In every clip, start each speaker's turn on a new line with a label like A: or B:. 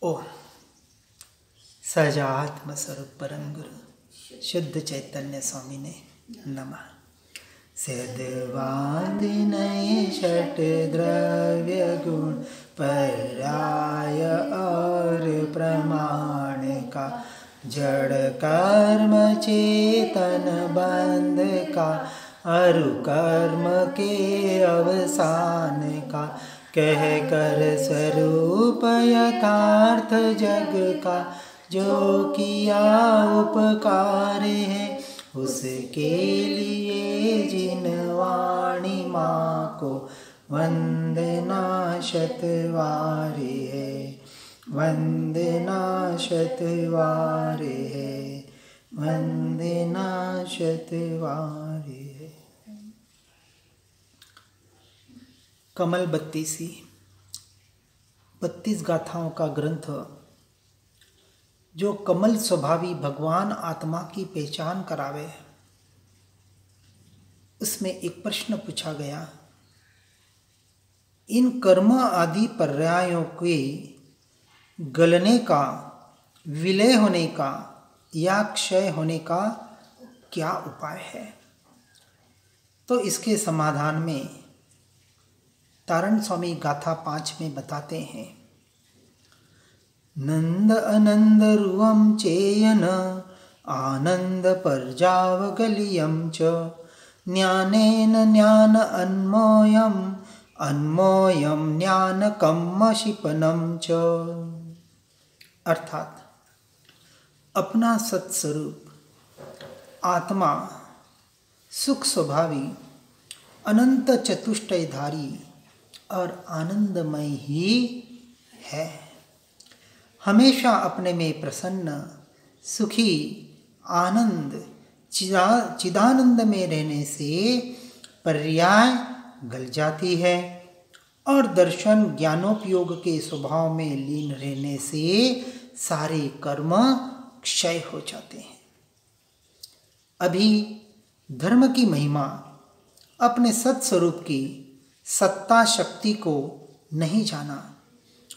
A: ओम सहजात्म स्वरूप परम गुरु शुद्ध चैतन्य स्वामी ने नमः। सिद्धवादिनय षट द्रव्य गुण पर्याय और प्रमाण का जड़ कर्म चेतन बंध का अरु कर्म के अवसान का कह कर स्वरूप यथार्थ जग का जो किया उपकार है उसके लिए जिन वाणी माँ को वंदना शतवारी है, वंदना शतवारी है, वंदना शतवारी है। कमल 32 गाथाओं का ग्रंथ जो कमल स्वभावी भगवान आत्मा की पहचान करावे, उसमें एक प्रश्न पूछा गया, इन कर्म आदि पर्यायों के गलने का, विलय होने का या क्षय होने का क्या उपाय है? तो इसके समाधान में तारण स्वामी गाथा 5 में बताते हैं, नंद अनंद रुवम चेयन आनंद पर्जावगलियम च ज्ञानेन ज्ञान अन्मोयम अन्मोयम ज्ञानकम शिपनम च। अर्थात अपना सत्स्वरूप आत्मा सुख स्वभावी अनंत चतुष्टयधारी और आनंदमय ही है। हमेशा अपने में प्रसन्न सुखी आनंद चिदानंद में रहने से पर्याय गल जाती है और दर्शन ज्ञानोपयोग के स्वभाव में लीन रहने से सारे कर्म क्षय हो जाते हैं। अभी धर्म की महिमा अपने सत्स्वरूप की सत्ता शक्ति को नहीं जाना,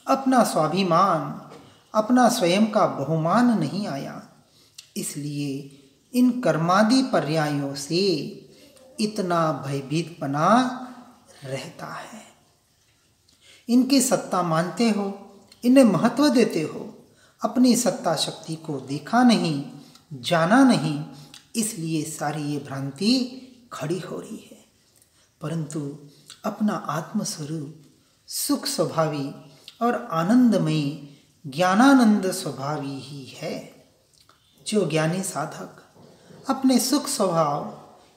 A: अपना स्वाभिमान अपना स्वयं का बहुमान नहीं आया, इसलिए इन कर्मादि पर्यायों से इतना भयभीतपना रहता है। इनकी सत्ता मानते हो, इन्हें महत्व देते हो, अपनी सत्ता शक्ति को देखा नहीं, जाना नहीं, इसलिए सारी ये भ्रांति खड़ी हो रही है। परंतु अपना आत्मस्वरूप सुख स्वभावी और आनंदमयी ज्ञानानंद स्वभावी ही है। जो ज्ञानी साधक अपने सुख स्वभाव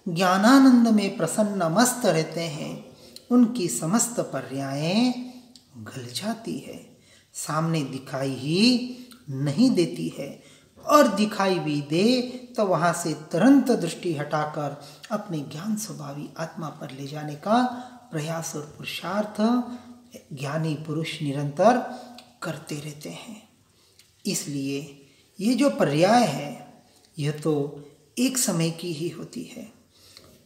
A: ज्ञानानंद में प्रसन्न मस्त रहते हैं, उनकी समस्त पर्यायें गल जाती है, सामने दिखाई ही नहीं देती है, और दिखाई भी दे तो वहाँ से तुरंत दृष्टि हटाकर अपने ज्ञान स्वभावी आत्मा पर ले जाने का प्रयास और पुरुषार्थ ज्ञानी पुरुष निरंतर करते रहते हैं। इसलिए ये जो पर्याय है यह तो एक समय की ही होती है।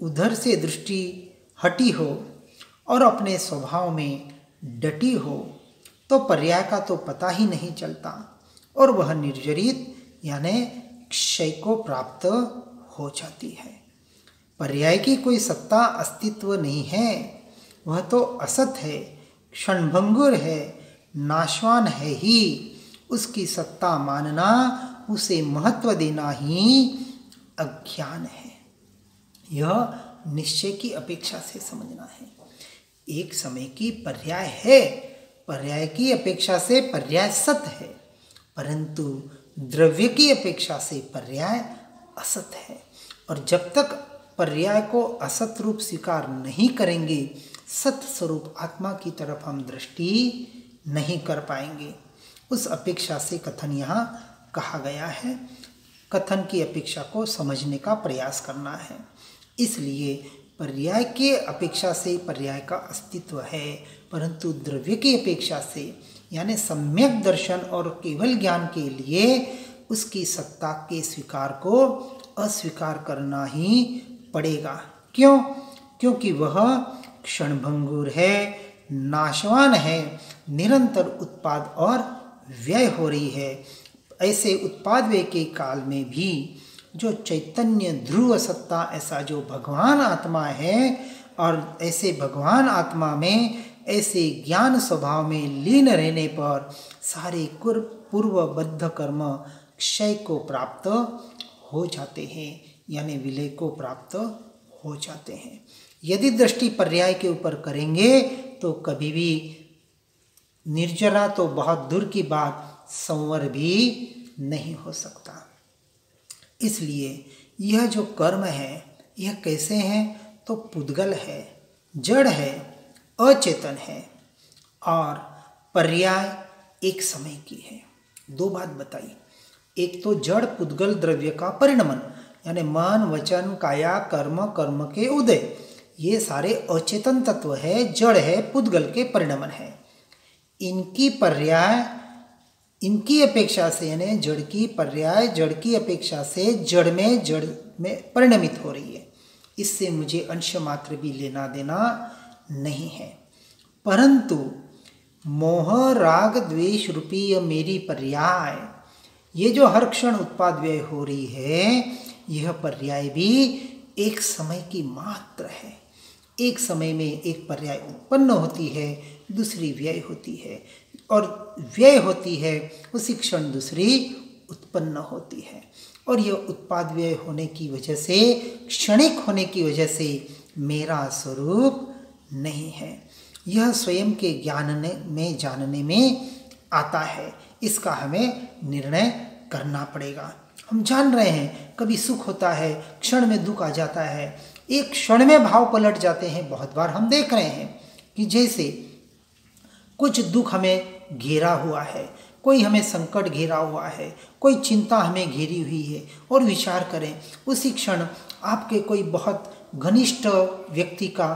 A: उधर से दृष्टि हटी हो और अपने स्वभाव में डटी हो तो पर्याय का तो पता ही नहीं चलता और वह निर्जरित यानी क्षय को प्राप्त हो जाती है। पर्याय की कोई सत्ता अस्तित्व नहीं है, वह तो असत है, क्षणभंगुर है, नाशवान है ही। उसकी सत्ता मानना, उसे महत्व देना ही अज्ञान है। यह निश्चय की अपेक्षा से समझना है। एक समय की पर्याय है, पर्याय की अपेक्षा से पर्याय सत है, परंतु द्रव्य की अपेक्षा से पर्याय असत है। और जब तक पर्याय को असत रूप स्वीकार नहीं करेंगे, सत स्वरूप आत्मा की तरफ हम दृष्टि नहीं कर पाएंगे। उस अपेक्षा से कथन यहाँ कहा गया है। कथन की अपेक्षा को समझने का प्रयास करना है। इसलिए पर्याय के अपेक्षा से पर्याय का अस्तित्व है, परंतु द्रव्य की अपेक्षा से यानी सम्यक दर्शन और केवल ज्ञान के लिए उसकी सत्ता के स्वीकार को अस्वीकार करना ही पड़ेगा। क्यों? क्योंकि वह क्षणभंगुर है, नाशवान है, निरंतर उत्पाद और व्यय हो रही है। ऐसे उत्पाद व्यय के काल में भी जो चैतन्य ध्रुव सत्ता, ऐसा जो भगवान आत्मा है, और ऐसे भगवान आत्मा में ऐसे ज्ञान स्वभाव में लीन रहने पर सारे पूर्वबद्ध कर्म क्षय को प्राप्त हो जाते हैं, यानी विलय को प्राप्त हो जाते हैं। यदि दृष्टि पर्याय के ऊपर करेंगे तो कभी भी निर्जरा तो बहुत दूर की बात, संवर भी नहीं हो सकता। इसलिए यह जो कर्म है यह कैसे है, तो पुद्गल है, जड़ है, अचेतन है, और पर्याय एक समय की है। दो बात बताई, एक तो जड़ पुद्गल द्रव्य का परिणमन, यानी मन वचन काया कर्म, कर्म के उदय, ये सारे अचेतन तत्व है, जड़ है, पुद्गल के परिणमन है। इनकी पर्याय इनकी अपेक्षा से, यानी जड़ की पर्याय जड़ की अपेक्षा से जड़ में परिणमित हो रही है। इससे मुझे अंश मात्र भी लेना देना नहीं है। परंतु मोह राग द्वेष रूपी यह मेरी पर्याय, ये जो हर क्षण उत्पाद व्यय हो रही है, यह पर्याय भी एक समय की मात्र है। एक समय में एक पर्याय उत्पन्न होती है, दूसरी व्यय होती है, और व्यय होती है उसी क्षण दूसरी उत्पन्न होती है। और यह उत्पाद व्यय होने की वजह से, क्षणिक होने की वजह से मेरा स्वरूप नहीं है। यह स्वयं के ज्ञान में जानने में आता है। इसका हमें निर्णय करना पड़ेगा। हम जान रहे हैं कभी सुख होता है, क्षण में दुख आ जाता है, एक क्षण में भाव पलट जाते हैं। बहुत बार हम देख रहे हैं कि जैसे कुछ दुख हमें घेरा हुआ है, कोई हमें संकट घेरा हुआ है, कोई चिंता हमें घेरी हुई है, और विचार करें उसी क्षण आपके कोई बहुत घनिष्ठ व्यक्ति का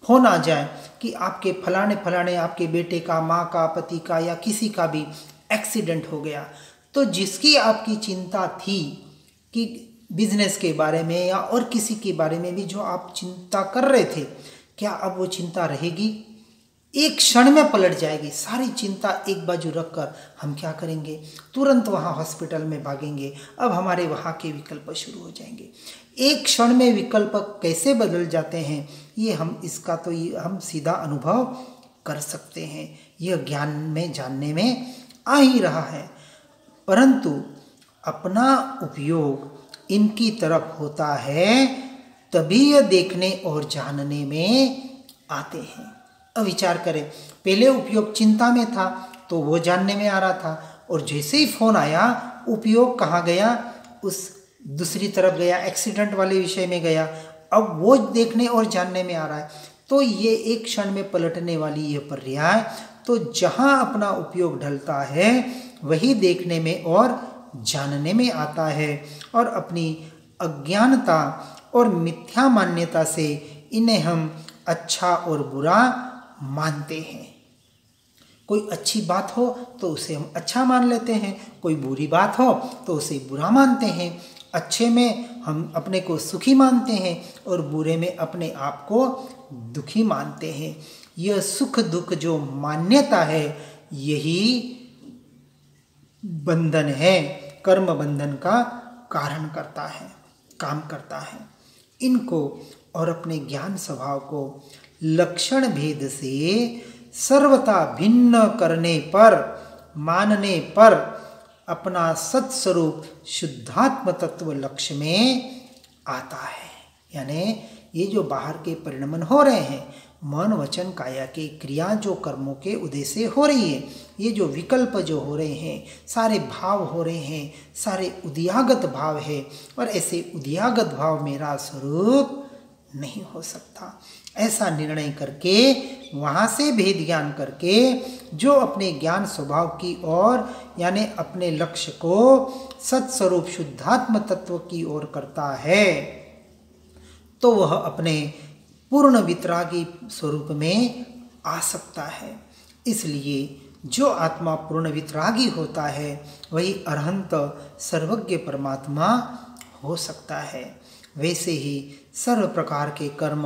A: फोन आ जाए कि आपके फलाने आपके बेटे का, माँ का, पति का, या किसी का भी एक्सीडेंट हो गया, तो जिसकी आपकी चिंता थी कि बिजनेस के बारे में या और किसी के बारे में भी जो आप चिंता कर रहे थे, क्या अब वो चिंता रहेगी? एक क्षण में पलट जाएगी। सारी चिंता एक बाजू रखकर हम क्या करेंगे? तुरंत वहाँ हॉस्पिटल में भागेंगे। अब हमारे वहाँ के विकल्प शुरू हो जाएंगे। एक क्षण में विकल्प कैसे बदल जाते हैं, ये हम सीधा अनुभव कर सकते हैं। यह ज्ञान में जानने में आ ही रहा है, परंतु अपना उपयोग इनकी तरफ होता है तभी यह देखने और जानने में आते हैं। अब विचार करें, पहले उपयोग चिंता में था तो वो जानने में आ रहा था, और जैसे ही फोन आया उपयोग कहाँ गया? उस दूसरी तरफ गया, एक्सीडेंट वाले विषय में गया। अब वो देखने और जानने में आ रहा है। तो ये एक क्षण में पलटने वाली ये पर्याय, तो जहाँ अपना उपयोग ढलता है वही देखने में और जानने में आता है, और अपनी अज्ञानता और मिथ्या मान्यता से इन्हें हम अच्छा और बुरा मानते हैं। कोई अच्छी बात हो तो उसे हम अच्छा मान लेते हैं, कोई बुरी बात हो तो उसे बुरा मानते हैं। अच्छे में हम अपने को सुखी मानते हैं और बुरे में अपने आप को दुखी मानते हैं। यह सुख दुख जो मान्यता है, यही बंधन है, कर्म बंधन का कारण करता है, काम करता है। इनको और अपने ज्ञान स्वभाव को लक्षण भेद से सर्वथा भिन्न करने पर, मानने पर अपना सत्स्वरूप शुद्धात्म तत्व लक्ष्य में आता है। यानी ये जो बाहर के परिणमन हो रहे हैं, मन वचन काया के क्रिया जो कर्मों के उदय से हो रही है, ये जो विकल्प जो हो रहे हैं, सारे भाव हो रहे हैं, सारे उदयागत भाव है, और ऐसे उदयागत भाव मेरा स्वरूप नहीं हो सकता। ऐसा निर्णय करके, वहाँ से भेद ज्ञान करके, जो अपने ज्ञान स्वभाव की ओर, यानी अपने लक्ष्य को सत्स्वरूप शुद्धात्म तत्व की ओर करता है, तो वह अपने पूर्ण वितरागी स्वरूप में आ सकता है। इसलिए जो आत्मा पूर्ण वितरागी होता है वही अरहंत सर्वज्ञ परमात्मा हो सकता है। वैसे ही सर्व प्रकार के कर्म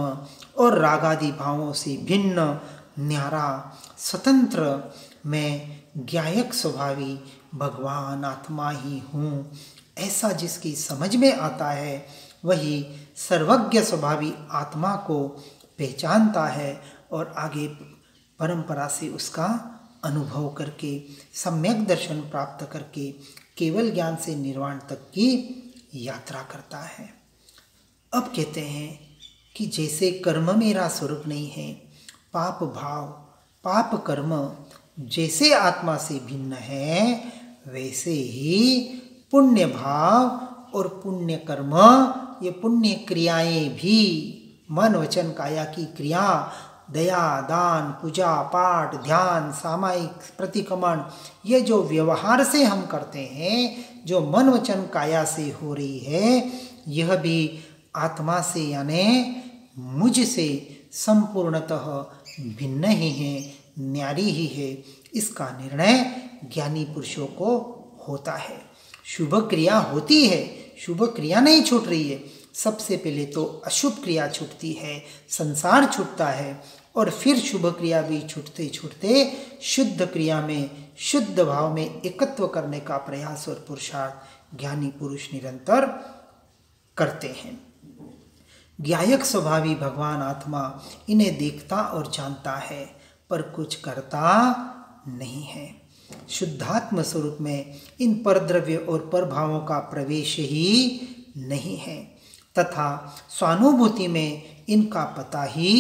A: और रागादि भावों से भिन्न, न्यारा, स्वतंत्र मैं ज्ञायक स्वभावी भगवान आत्मा ही हूँ, ऐसा जिसकी समझ में आता है वही सर्वज्ञ स्वभावी आत्मा को पहचानता है और आगे परंपरा से उसका अनुभव करके सम्यक दर्शन प्राप्त करके केवल ज्ञान से निर्वाण तक की यात्रा करता है। अब कहते हैं कि जैसे कर्म मेरा स्वरूप नहीं है, पाप भाव पाप कर्म जैसे आत्मा से भिन्न है, वैसे ही पुण्य भाव और पुण्य कर्म, ये पुण्य क्रियाएं भी, मन वचन काया की क्रिया, दया दान पूजा पाठ ध्यान सामायिक प्रतिक्रमण, ये जो व्यवहार से हम करते हैं, जो मन वचन काया से हो रही है, यह भी आत्मा से यानी मुझ से संपूर्णतः भिन्न ही है, न्यारी ही है। इसका निर्णय ज्ञानी पुरुषों को होता है। शुभ क्रिया होती है, शुभ क्रिया नहीं छूट रही है। सबसे पहले तो अशुभ क्रिया छूटती है, संसार छूटता है, और फिर शुभ क्रिया भी छूटते छूटते शुद्ध क्रिया में, शुद्ध भाव में एकत्व करने का प्रयास और पुरुषार्थ ज्ञानी पुरुष निरंतर करते हैं। ज्ञायक स्वभावी भगवान आत्मा इन्हें देखता और जानता है, पर कुछ करता नहीं है। शुद्धात्म स्वरूप में इन परद्रव्य और परभावों का प्रवेश ही नहीं है, तथा स्वानुभूति में इनका पता ही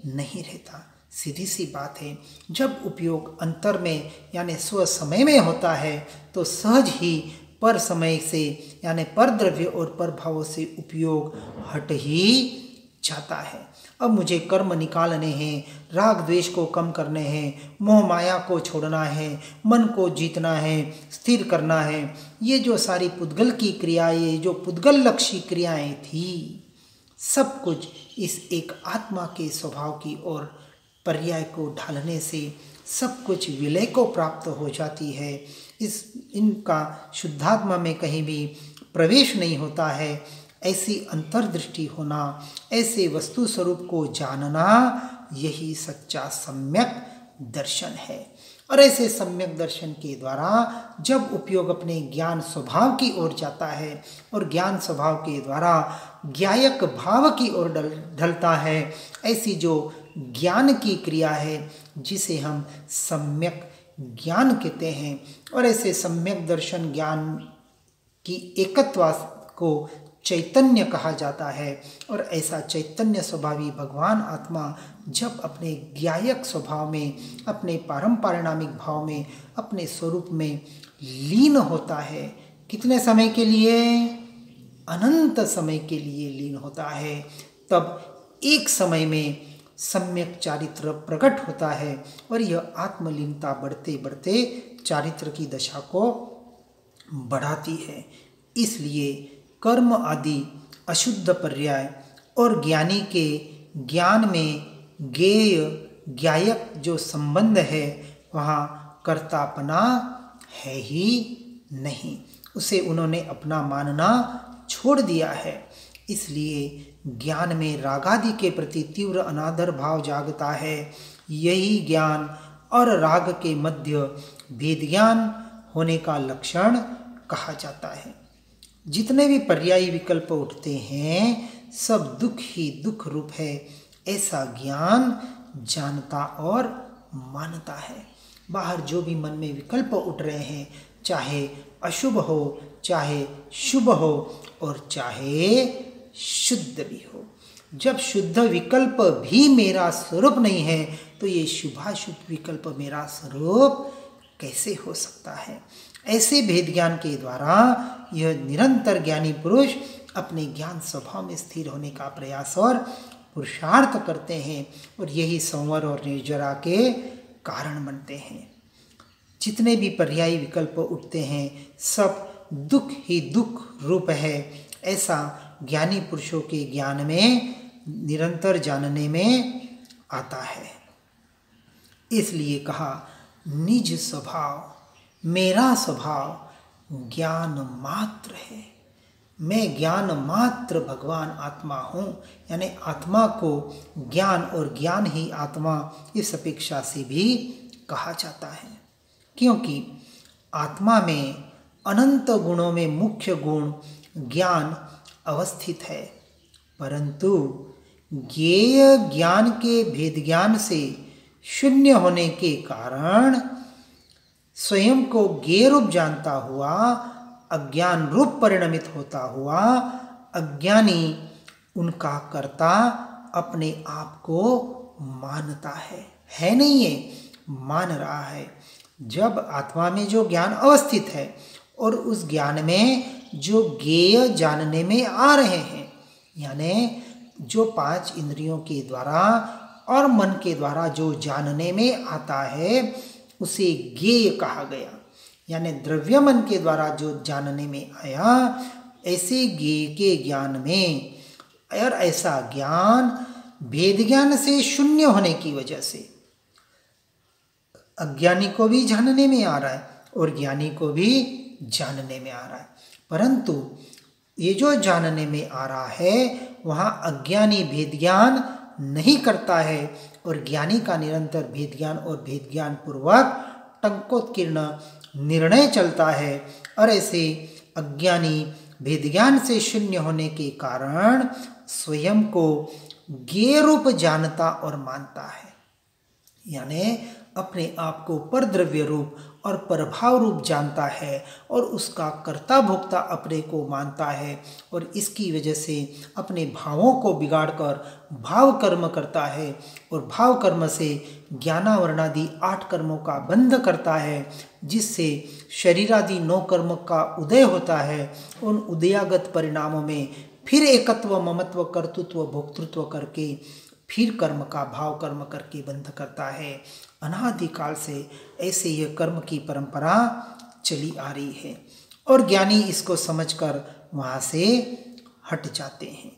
A: नहीं रहता। सीधी सी बात है, जब उपयोग अंतर में यानी स्व समय में होता है तो सहज ही पर समय से यानी पर द्रव्य और पर भावों से उपयोग हट ही जाता है। अब मुझे कर्म निकालने हैं, राग द्वेष को कम करने हैं, मोह माया को छोड़ना है, मन को जीतना है, स्थिर करना है, ये जो सारी पुद्गल की क्रियाएं, जो पुद्गल लक्षी क्रियाएं थी, सब कुछ इस एक आत्मा के स्वभाव की ओर पर्याय को ढालने से सब कुछ विलय को प्राप्त हो जाती है। इनका शुद्धात्मा में कहीं भी प्रवेश नहीं होता है। ऐसी अंतर्दृष्टि होना, ऐसे वस्तु स्वरूप को जानना, यही सच्चा सम्यक दर्शन है। और ऐसे सम्यक दर्शन के द्वारा जब उपयोग अपने ज्ञान स्वभाव की ओर जाता है और ज्ञान स्वभाव के द्वारा ज्ञायक भाव की ओर ढलता है, ऐसी जो ज्ञान की क्रिया है जिसे हम सम्यक ज्ञान कहते हैं, और ऐसे सम्यक दर्शन ज्ञान की एकत्व को चैतन्य कहा जाता है। और ऐसा चैतन्य स्वभावी भगवान आत्मा जब अपने ज्ञायक स्वभाव में, अपने पारंपरिणामिक भाव में, अपने स्वरूप में लीन होता है, कितने समय के लिए? अनंत समय के लिए लीन होता है। तब एक समय में सम्यक चारित्र प्रकट होता है और यह आत्मलीनता बढ़ते बढ़ते चारित्र की दशा को बढ़ाती है। इसलिए कर्म आदि अशुद्ध पर्याय और ज्ञानी के ज्ञान में ज्ञेय ज्ञायक जो संबंध है वहाँ कर्तापना है ही नहीं, उसे उन्होंने अपना मानना छोड़ दिया है। इसलिए ज्ञान में रागादि के प्रति तीव्र अनादर भाव जागता है। यही ज्ञान और राग के मध्य भेद ज्ञान होने का लक्षण कहा जाता है। जितने भी पर्यायी विकल्प उठते हैं सब दुख ही दुख रूप है, ऐसा ज्ञान जानता और मानता है। बाहर जो भी मन में विकल्प उठ रहे हैं, चाहे अशुभ हो, चाहे शुभ हो और चाहे शुद्ध भी हो, जब शुद्ध विकल्प भी मेरा स्वरूप नहीं है तो ये शुभाशुभ विकल्प मेरा स्वरूप कैसे हो सकता है? ऐसे भेद ज्ञान के द्वारा यह निरंतर ज्ञानी पुरुष अपने ज्ञान स्वभाव में स्थिर होने का प्रयास और पुरुषार्थ करते हैं और यही संवर और निर्जरा के कारण बनते हैं। जितने भी पर्यायी विकल्प उठते हैं सब दुख ही दुख रूप है, ऐसा ज्ञानी पुरुषों के ज्ञान में निरंतर जानने में आता है। इसलिए कहा निज स्वभाव मेरा स्वभाव ज्ञान मात्र है। मैं ज्ञान मात्र भगवान आत्मा हूँ, यानी आत्मा को ज्ञान और ज्ञान ही आत्मा इस अपेक्षा से भी कहा जाता है। क्योंकि आत्मा में अनंत गुणों में मुख्य गुण ज्ञान अवस्थित है, परंतु ज्ञेय ज्ञान के भेद ज्ञान से शून्य होने के कारण स्वयं को ज्ञेय रूप जानता हुआ अज्ञान रूप परिणमित होता हुआ अज्ञानी उनका कर्ता अपने आप को मानता है नहीं है, मान रहा है। जब आत्मा में जो ज्ञान अवस्थित है और उस ज्ञान में जो ज्ञेय जानने में आ रहे हैं, यानी जो 5 इंद्रियों के द्वारा और मन के द्वारा जो जानने में आता है उसे ज्ञेय कहा गया। यानी द्रव्य मन के द्वारा जो जानने में आया, ऐसे ज्ञेय के ज्ञान में और ऐसा ज्ञान भेद ज्ञान से शून्य होने की वजह से अज्ञानी को भी जानने में आ रहा है और ज्ञानी को भी जानने में आ रहा है, परंतु ये जो जानने में आ रहा है वहाँ अज्ञानी भेद ज्ञान नहीं करता है और ज्ञानी का निरंतर भेद ज्ञान और भेद ज्ञान पूर्वक टंकोत्कीर्ण निर्णय चलता है। और ऐसे अज्ञानी भेद ज्ञान से शून्य होने के कारण स्वयं को ज्ञेय रूप जानता और मानता है, यानी अपने आप को परद्रव्य रूप और परभाव रूप जानता है और उसका कर्ता भोक्ता अपने को मानता है और इसकी वजह से अपने भावों को बिगाड़कर भाव कर्म करता है और भाव कर्म से ज्ञानावरणादि 8 कर्मों का बंध करता है, जिससे शरीरादि 9 कर्म का उदय होता है। उन उदयागत परिणामों में फिर एकत्व, ममत्व, कर्तृत्व, भोक्तृत्व करके फिर कर्म का भाव कर्म करके बंध करता है। अनादिकाल से ऐसे यह कर्म की परंपरा चली आ रही है और ज्ञानी इसको समझकर वहाँ से हट जाते हैं,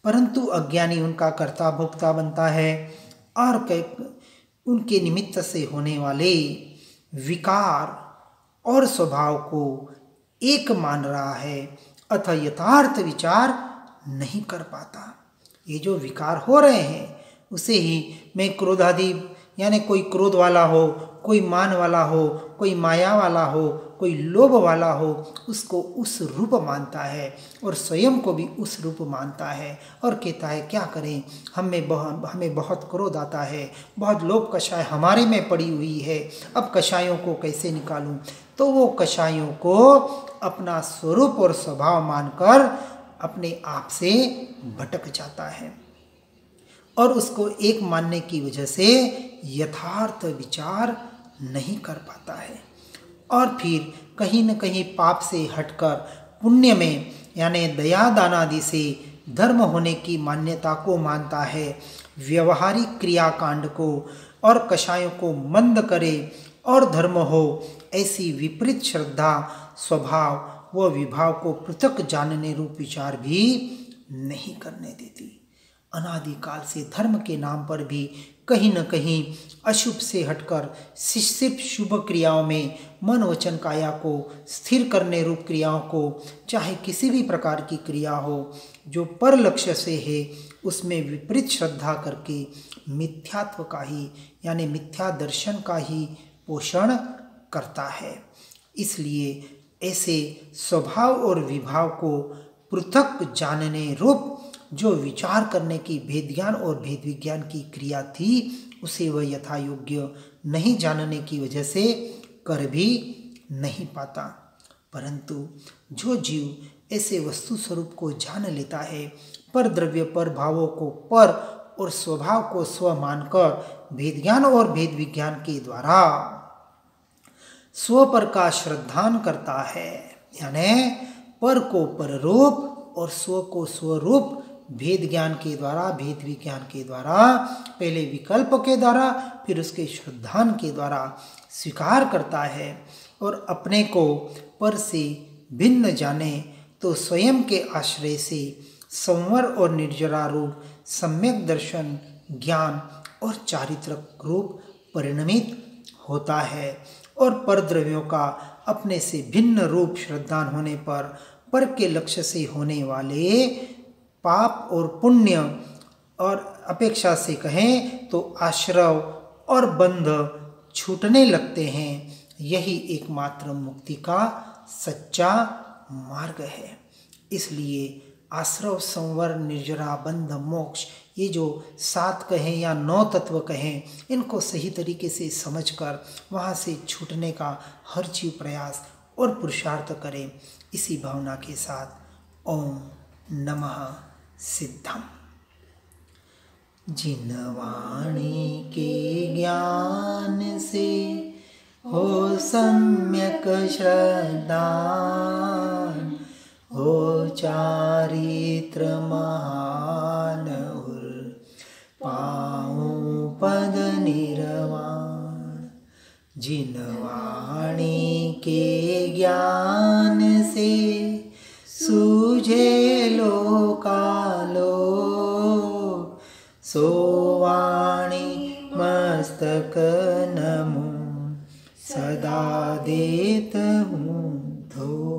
A: परंतु अज्ञानी उनका कर्ता भोक्ता बनता है और उनके निमित्त से होने वाले विकार और स्वभाव को एक मान रहा है अतः यथार्थ विचार नहीं कर पाता। ये जो विकार हो रहे हैं उसे ही मैं क्रोधादि, यानी कोई क्रोध वाला हो, कोई मान वाला हो, कोई माया वाला हो, कोई लोभ वाला हो, उसको उस रूप मानता है और स्वयं को भी उस रूप मानता है और कहता है क्या करें, हमें बहुत क्रोध आता है, बहुत लोभ कषाय हमारे में पड़ी हुई है, अब कषायों को कैसे निकालूं। तो वो कषायों को अपना स्वरूप और स्वभाव मानकर अपने आप से भटक जाता है और उसको एक मानने की वजह से यथार्थ विचार नहीं कर पाता है और फिर कहीं न कहीं पाप से हटकर पुण्य में, यानी दया दान आदि से धर्म होने की मान्यता को मानता है, व्यवहारिक क्रियाकांड को और कषायों को मंद करे और धर्म हो, ऐसी विपरीत श्रद्धा, स्वभाव व विभाव को पृथक जानने रूप विचार भी नहीं करने देती। अनादिकाल से धर्म के नाम पर भी कहीं न कहीं अशुभ से हटकर सिर्फ शुभ क्रियाओं में मन वचन काया को स्थिर करने रूप क्रियाओं को, चाहे किसी भी प्रकार की क्रिया हो जो पर लक्ष्य से है, उसमें विपरीत श्रद्धा करके मिथ्यात्व का ही, यानी मिथ्या दर्शन का ही पोषण करता है। इसलिए ऐसे स्वभाव और विभाव को पृथक जानने रूप जो विचार करने की भेद ज्ञान और भेद विज्ञान की क्रिया थी, उसे वह यथा योग्य नहीं जानने की वजह से कर भी नहीं पाता। परंतु जो जीव ऐसे वस्तु स्वरूप को जान लेता है, पर द्रव्य पर भावों को पर और स्वभाव को स्व मानकर भेद ज्ञान और भेद विज्ञान के द्वारा स्व पर का श्रद्धान करता है, यानी पर को पर रूप और स्व को स्वरूप भेद ज्ञान के द्वारा, भेद विज्ञान के द्वारा, पहले विकल्प के द्वारा फिर उसके श्रद्धान के द्वारा स्वीकार करता है और अपने को पर से भिन्न जाने तो स्वयं के आश्रय से संवर और निर्जरा रूप सम्यक दर्शन, ज्ञान और चारित्रक रूप परिणमित होता है और परद्रव्यों का अपने से भिन्न रूप श्रद्धान होने पर के लक्ष्य से होने वाले पाप और पुण्य और अपेक्षा से कहें तो आश्रव और बंध छूटने लगते हैं, यही एकमात्र मुक्ति का सच्चा मार्ग है। इसलिए आश्रव, संवर, निर्जरा, बंध, मोक्ष, ये जो 7 कहें या 9 तत्व कहें, इनको सही तरीके से समझकर वहाँ से छूटने का हर जीव प्रयास और पुरुषार्थ करे। इसी भावना के साथ ओम नमः सिद्धम। जिन वाणी के ज्ञान से हो सम्यक श्रद्धा, हो चारित्र महान, पाऊं पद निर्वाण। जिन वाणी के ज्ञान से सूझे लोकालोक, सो वाणी मस्तक नमो सदा देत हूँ धो।